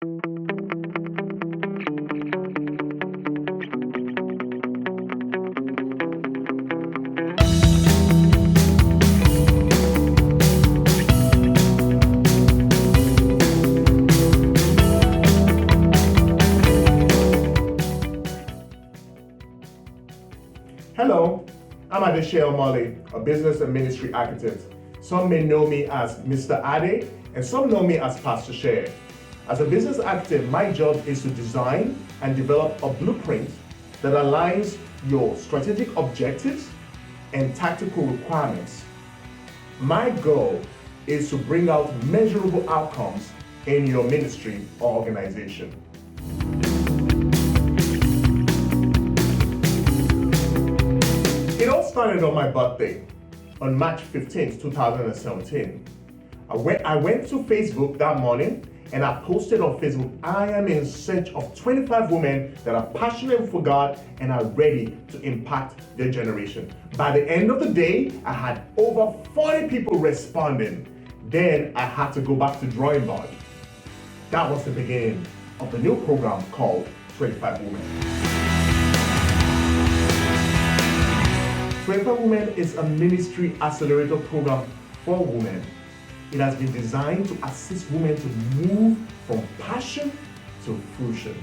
Hello, I'm Adeshale Molly, a business and ministry architect. Some may know me as Mr. Ade, and some know me as Pastor Share. As a business architect, my job is to design and develop a blueprint that aligns your strategic objectives and tactical requirements. My goal is to bring out measurable outcomes in your ministry or organization. It all started on my birthday, on March 15th, 2017. I went to Facebook that morning and I posted on Facebook, I am in search of 25 women that are passionate for God and are ready to impact their generation. By the end of the day, I had over 40 people responding. Then I had to go back to drawing board. That was the beginning of the new program called 25 Women. 25 Women is a ministry accelerator program for women. It has been designed to assist women to move from passion to fruition.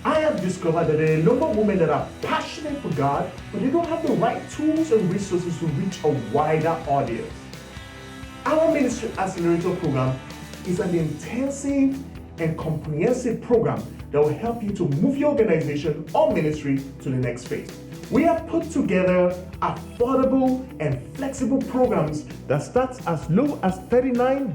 I have discovered that there are a number of women that are passionate for God, but they don't have the right tools and resources to reach a wider audience. Our Ministry Accelerator program is an intensive and comprehensive program that will help you to move your organization or ministry to the next phase. We have put together affordable and flexible programs that starts as low as $39.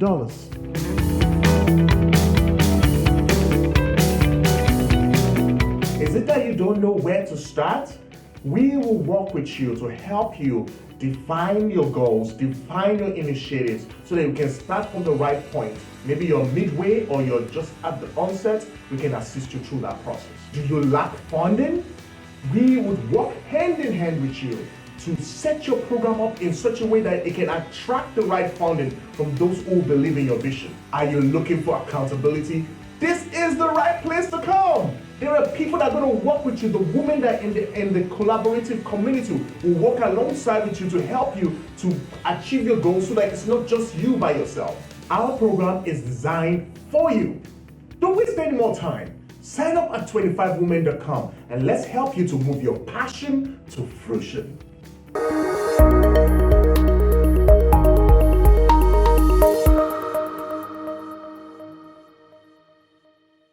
Is it that you don't know where to start? We will work with you to help you define your goals, define your initiatives, so that you can start from the right point. Maybe you're midway or you're just at the onset. We can assist you through that process. Do you lack funding? We would work hand in hand with you to set your program up in such a way that it can attract the right funding from those who believe in your vision. Are you looking for accountability? This is the right place to come. There are people that are going to work with you, the women that in the collaborative community will work alongside with you to help you to achieve your goals so that it's not just you by yourself. Our program is designed for you. Don't waste any more time. Sign up at 25women.com and let's help you to move your passion to fruition.